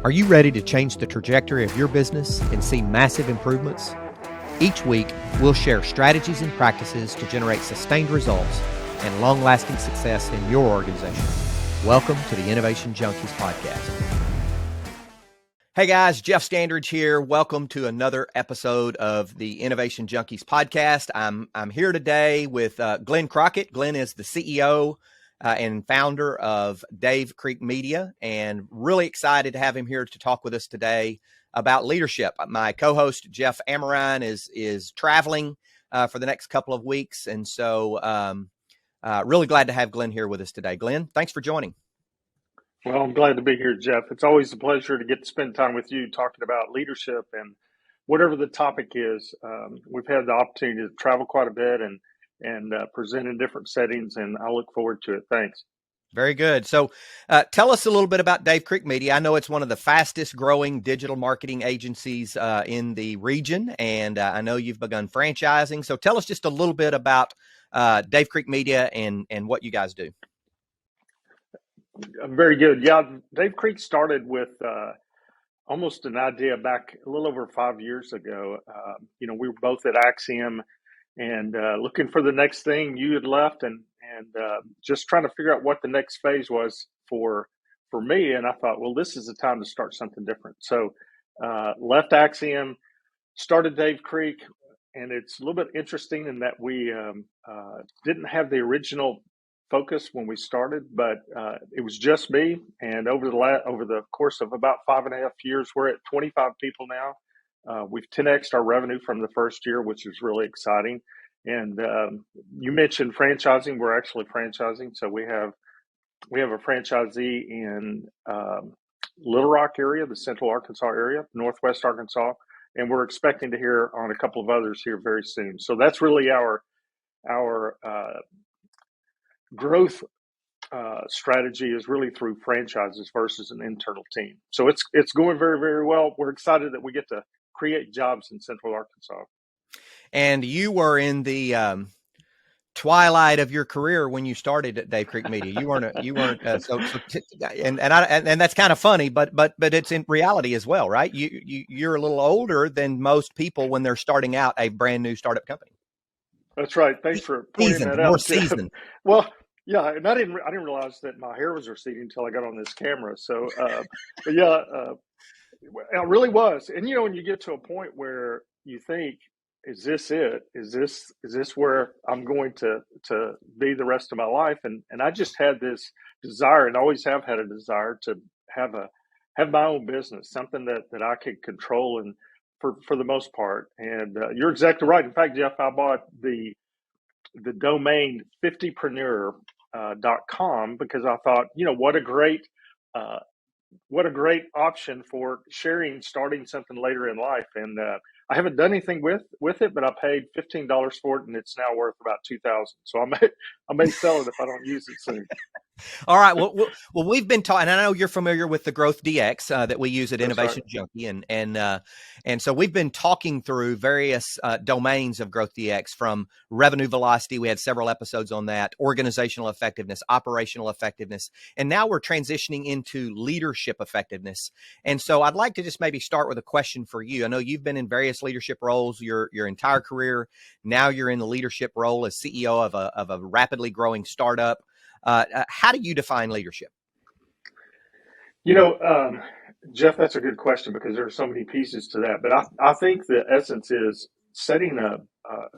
Are you ready to change the trajectory of your business and see massive improvements? Each week, we'll share strategies and practices to generate sustained results and long-lasting success in your organization. Welcome to the Innovation Junkies podcast. Hey guys, Jeff Standridge here. Welcome to another episode of the Innovation Junkies podcast. I'm here today with Glenn Crockett. Glenn is the CEO and founder of Dave Creek Media, and really excited to have him here to talk with us today about leadership. My co-host Jeff Amorine is traveling for the next couple of weeks, and so really glad to have Glenn here with us today. Glenn, thanks for joining. Well, I'm glad to be here, Jeff. It's always a pleasure to get to spend time with you talking about leadership and whatever the topic is. We've had the opportunity to travel quite a bit and present in different settings, and I look forward to it. Thanks. Very good. So tell us a little bit about Dave Creek Media. I know it's one of the fastest growing digital marketing agencies in the region, and I know you've begun franchising. So tell us just a little bit about Dave Creek Media and what you guys do. Very good. Yeah, Dave Creek started with almost an idea back a little over 5 years ago. We were both at Axiom and looking for the next thing. You had left and just trying to figure out what the next phase was for me. And I thought, well, this is the time to start something different. So left Axiom, started Dave Creek, and it's a little bit interesting in that we didn't have the original focus when we started, but it was just me. And over the course of about 5.5 years, we're at 25 people now. We've 10x'd our revenue from the first year, which is really exciting. And you mentioned franchising. We're actually franchising. So we have a franchisee in Little Rock area, the Central Arkansas area, Northwest Arkansas, and we're expecting to hear on a couple of others here very soon. So that's really our growth strategy is really through franchises versus an internal team. So it's going very, very well. We're excited that we get to create jobs in Central Arkansas. And you were in the twilight of your career when you started at Dave Creek Media. You weren't and that's kind of funny, but it's in reality as well, right? You're a little older than most people when they're starting out a brand new startup company. That's right. Thanks for pointing that out. More seasoned. Well, yeah, and I didn't realize that my hair was receding until I got on this camera. So, but yeah, it really was. And when you get to a point where you think, is this it? Is this where I'm going to be the rest of my life? And I just had this desire, and always have had a desire to have my own business, something that I could control and for the most part. And you're exactly right. In fact, Jeff, I bought the domain 50preneur.com because I thought, what a great option for starting something later in life. And I haven't done anything with it, but I paid $15 for it, and it's now worth about $2,000. So I may sell it if I don't use it soon. All right. Well, we've been talking, and I know you're familiar with the Growth DX that we use at Innovation Junkie, and so we've been talking through various domains of Growth DX, from revenue velocity. We had several episodes on that, organizational effectiveness, operational effectiveness, and now we're transitioning into leadership effectiveness. And so I'd like to just maybe start with a question for you. I know you've been in various leadership roles your entire career. Now you're in the leadership role as CEO of a rapidly growing startup. How do you define leadership? Jeff, that's a good question because there are so many pieces to that. But I think the essence is setting a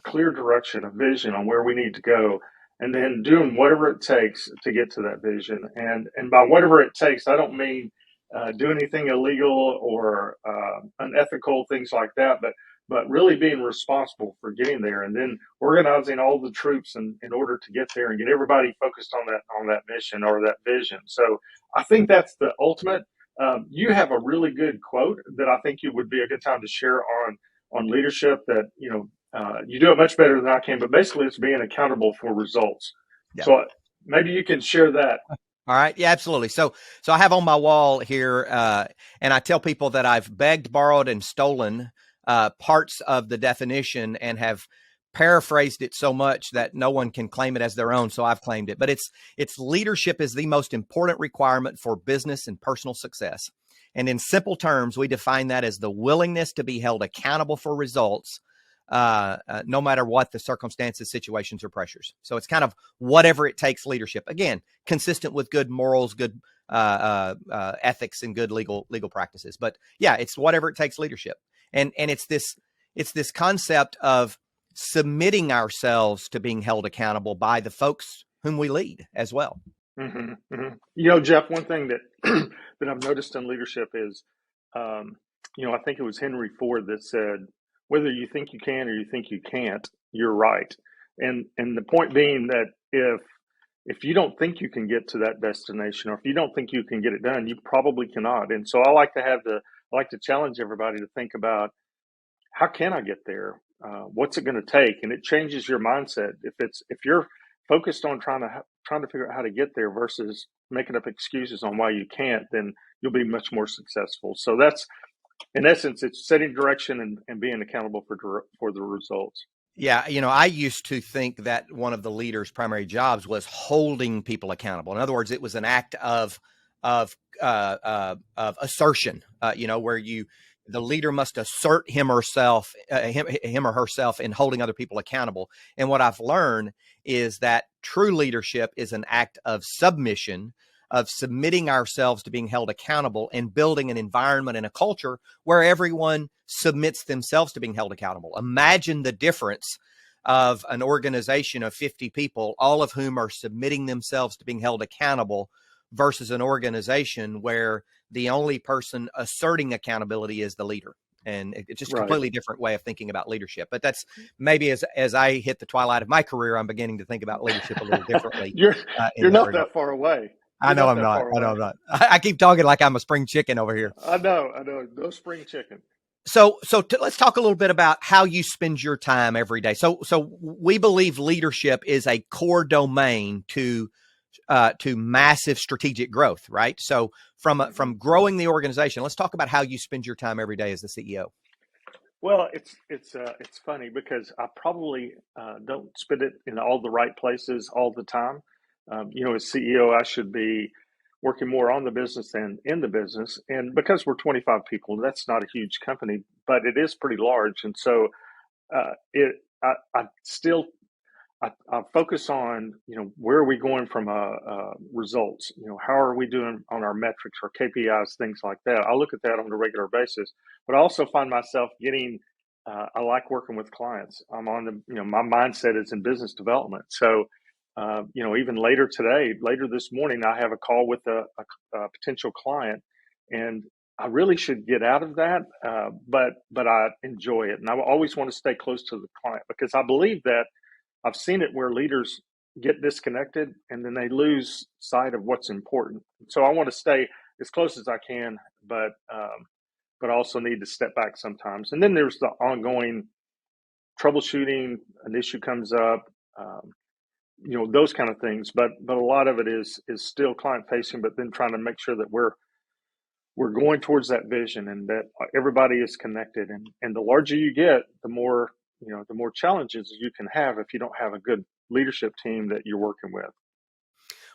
clear direction, a vision on where we need to go, and then doing whatever it takes to get to that vision. And by whatever it takes, I don't mean do anything illegal or unethical, things like that, but really being responsible for getting there, and then organizing all the troops in order to get there and get everybody focused on that mission or that vision. So I think that's the ultimate. You have a really good quote that I think it would be a good time to share on leadership that, you do it much better than I can, but basically it's being accountable for results. Yeah. So maybe you can share that. All right. Yeah, absolutely. So I have on my wall here, and I tell people that I've begged, borrowed, and stolen parts of the definition and have paraphrased it so much that no one can claim it as their own. So I've claimed it, but it's leadership is the most important requirement for business and personal success. And in simple terms, we define that as the willingness to be held accountable for results, no matter what the circumstances, situations, or pressures. So it's kind of whatever it takes leadership. Again, consistent with good morals, good ethics, and good legal practices. But yeah, it's whatever it takes leadership. And it's this concept of submitting ourselves to being held accountable by the folks whom we lead as well. Mm-hmm, mm-hmm. You know, Jeff, one thing that that I've noticed in leadership is, I think it was Henry Ford that said, "Whether you think you can or you think you can't, you're right." And the point being that if you don't think you can get to that destination, or if you don't think you can get it done, you probably cannot. And so I like to challenge everybody to think about, how can I get there? What's it going to take? And it changes your mindset. If you're focused on trying to figure out how to get there versus making up excuses on why you can't, then you'll be much more successful. So that's, in essence, it's setting direction and being accountable for the results. Yeah, I used to think that one of the leader's primary jobs was holding people accountable. In other words, it was an act of assertion. Where the leader must assert him or herself in holding other people accountable. And what I've learned is that true leadership is an act of submission, of submitting ourselves to being held accountable, and building an environment and a culture where everyone submits themselves to being held accountable. Imagine the difference of an organization of 50 people, all of whom are submitting themselves to being held accountable, versus an organization where the only person asserting accountability is the leader. And it's just a completely different way of thinking about leadership. But that's maybe as I hit the twilight of my career, I'm beginning to think about leadership a little differently. You're not that far away. I know I'm not. I keep talking like I'm a spring chicken over here. I know. No spring chicken. So let's talk a little bit about how you spend your time every day. So we believe leadership is a core domain to massive strategic growth, right? So from growing the organization, let's talk about how you spend your time every day as the CEO. Well, it's funny because I probably don't spend it in all the right places all the time. As CEO, I should be working more on the business than in the business. And because we're 25 people, that's not a huge company, but it is pretty large. And so I focus on, where are we going from results? How are we doing on our metrics or KPIs, things like that. I look at that on a regular basis, but I also find myself I like working with clients. I'm on my mindset is in business development. So, even later this morning, I have a call with a potential client, and I really should get out of that. But I enjoy it. And I always want to stay close to the client because I believe that I've seen it where leaders get disconnected and then they lose sight of what's important. So I want to stay as close as I can, but also need to step back sometimes. And then there's the ongoing troubleshooting. An issue comes up, those kind of things. But a lot of it is still client facing, but then trying to make sure that we're going towards that vision and that everybody is connected. And the larger you get, the more challenges you can have if you don't have a good leadership team that you're working with.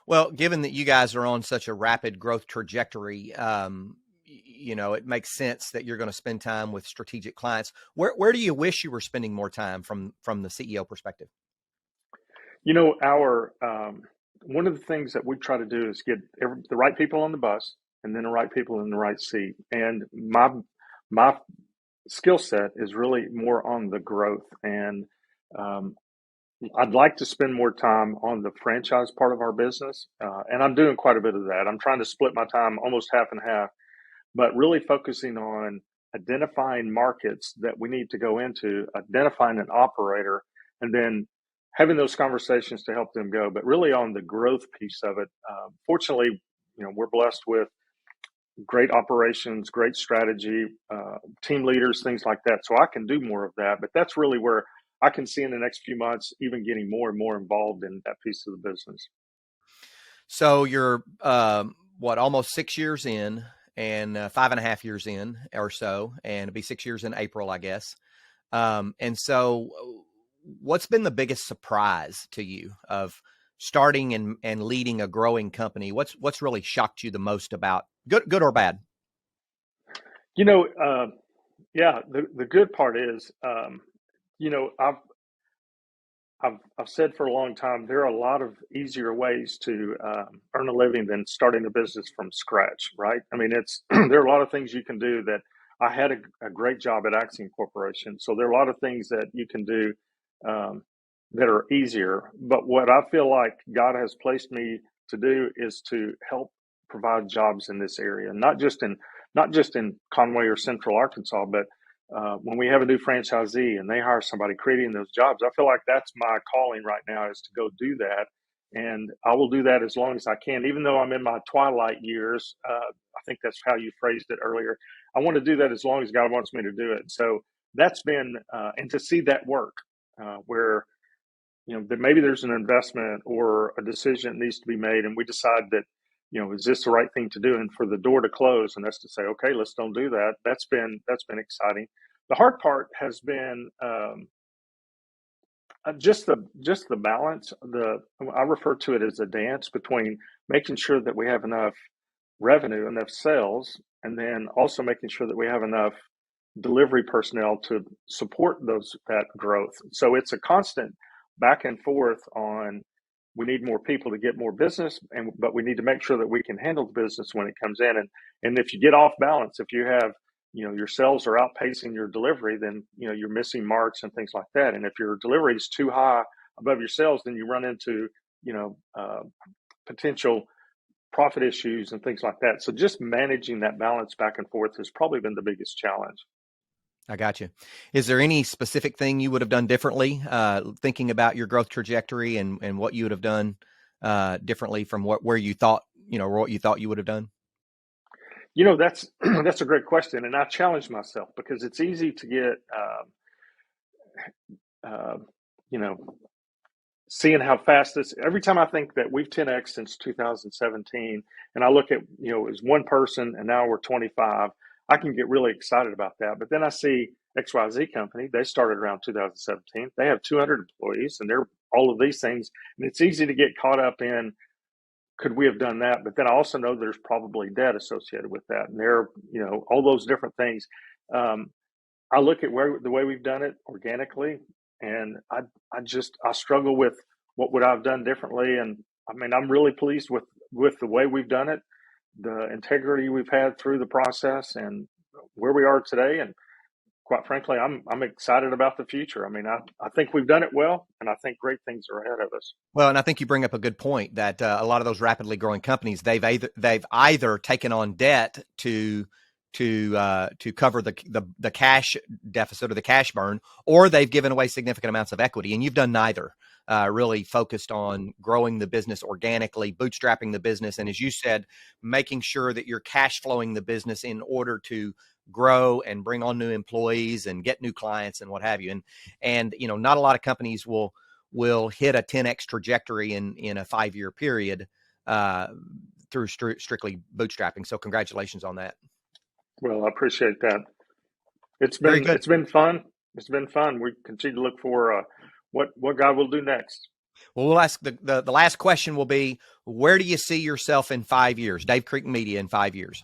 Well, given that you guys are on such a rapid growth trajectory, it makes sense that you're going to spend time with strategic clients. Where do you wish you were spending more time from the CEO perspective? Our one of the things that we try to do is get the right people on the bus and then the right people in the right seat. And my skill set is really more on the growth, and I'd like to spend more time on the franchise part of our business, and I'm doing quite a bit of that. I'm trying to split my time almost half and half, but really focusing on identifying markets that we need to go into, identifying an operator, and then having those conversations to help them go, but really on the growth piece of it. Fortunately, we're blessed with great operations, great strategy, team leaders, things like that. So I can do more of that, but that's really where I can see in the next few months, even getting more and more involved in that piece of the business. So you're, almost 6 years in and 5.5 years in or so, and it'll be 6 years in April, I guess. And so what's been the biggest surprise to you of starting and leading a growing company? What's really shocked you the most about good or bad? You know, yeah, the good part is, you know, I've said for a long time there are a lot of easier ways to earn a living than starting a business from scratch, right? I mean, it's there are a lot of things you can do that I had a great job at Axiom Corporation, so there are a lot of things that you can do um, that are easier. But what I feel like God has placed me to do is to help provide jobs in this area, not just in Conway or Central Arkansas, but when we have a new franchisee and they hire somebody creating those jobs, I feel like that's my calling right now is to go do that. And I will do that as long as I can, even though I'm in my twilight years. I think that's how you phrased it earlier. I want to do that as long as God wants me to do it. So that's been, and to see that work where, that maybe there's an investment or a decision that needs to be made, and we decide that, is this the right thing to do? And for the door to close, and that's to say, okay, let's don't do that. That's been exciting. The hard part has been just the balance. I refer to it as a dance between making sure that we have enough revenue, enough sales, and then also making sure that we have enough delivery personnel to support that growth. So it's a constant back and forth on we need more people to get more business, but we need to make sure that we can handle the business when it comes in. And if you get off balance, if you have your sales are outpacing your delivery, then you're missing marks and things like that. And if your delivery is too high above your sales, then you run into potential profit issues and things like that. So just managing that balance back and forth has probably been the biggest challenge. I got you. Is there any specific thing you would have done differently, thinking about your growth trajectory and what you would have done differently from where you thought, what you thought you would have done? That's that's a great question, and I challenge myself because it's easy to get, uh, you know, seeing how fast this. Every time I think that we've 10x since 2017, and I look at as one person, and now we're 25, I can get really excited about that. But then I see XYZ company; they started around 2017. They have 200 employees, and they're all of these things, and it's easy to get caught up in could we have done that? But then I also know there's probably debt associated with that, and there, all those different things. Um, I look at the way we've done it organically, and I struggle with what would I've done differently. And I mean, I'm really pleased with the way we've done it, the integrity we've had through the process, and where we are today. And quite frankly, I'm excited about the future. I mean, I think we've done it well, and I think great things are ahead of us. Well, and I think you bring up a good point that a lot of those rapidly growing companies they've either taken on debt to cover the cash deficit or the cash burn, or they've given away significant amounts of equity, and you've done neither. Really focused on growing the business organically, bootstrapping the business, and as you said, making sure that you're cash flowing the business in order to grow and bring on new employees and get new clients and what have you. And not a lot of companies will hit a 10x trajectory in a 5-year period through strictly bootstrapping. So congratulations on that. Well, I appreciate that. Very good. It's been fun. It's been fun. We continue to look for what God will do next. Well, we'll ask the last question will be, where do you see yourself in 5 years? Dave Creek Media in 5 years.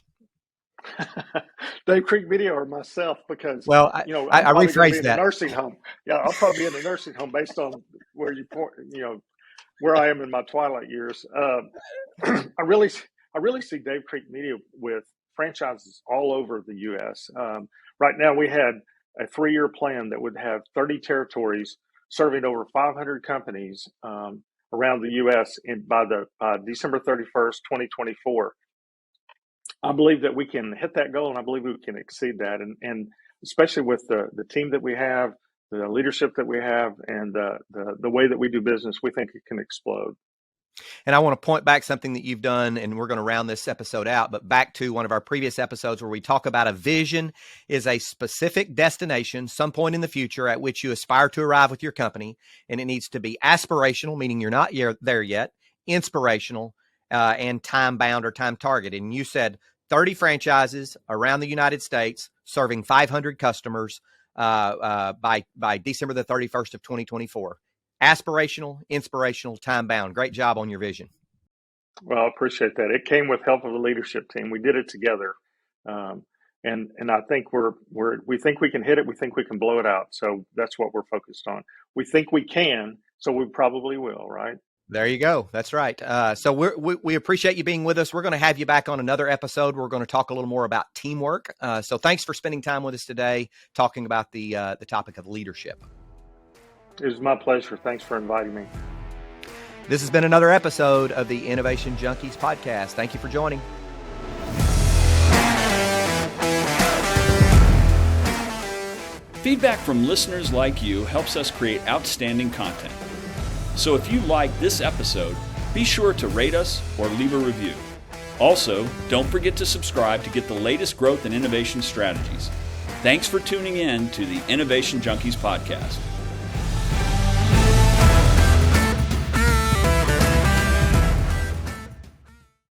Dave Creek Media or myself, because Well, I'm I probably going to be rephrase in a that. nursing home. Yeah, I'll probably be in a nursing home based on where I am in my twilight years. I really see Dave Creek Media with franchises all over the U.S. Right now, we had a 3-year plan that would have 30 territories serving over 500 companies around the U.S. by December 31st, 2024. I believe that we can hit that goal, and I believe we can exceed that. And especially with the team that we have, the leadership that we have, and the way that we do business, we think it can explode. And I want to point back something that you've done, and we're going to round this episode out, but back to one of our previous episodes where we talk about a vision is a specific destination, some point in the future at which you aspire to arrive with your company. And it needs to be aspirational, meaning you're not there yet, inspirational, and time bound or time targeted. And you said 30 franchises around the United States, serving 500 customers, by December the 31st of 2024. Aspirational, inspirational, time-bound. Great job on your vision. Well, I appreciate that. It came with help of the leadership team. We did it together. And I think we think we can hit it. We think we can blow it out. So that's what we're focused on. We think we can, so we probably will, right? There you go. That's right. So we appreciate you being with us. We're going to have you back on another episode. We're going to talk a little more about teamwork. So thanks for spending time with us today, talking about the topic of leadership. It was my pleasure. Thanks for inviting me. This has been another episode of the Innovation Junkies podcast. Thank you for joining. Feedback from listeners like you helps us create outstanding content. So if you like this episode, be sure to rate us or leave a review. Also, don't forget to subscribe to get the latest growth and innovation strategies. Thanks for tuning in to the Innovation Junkies podcast.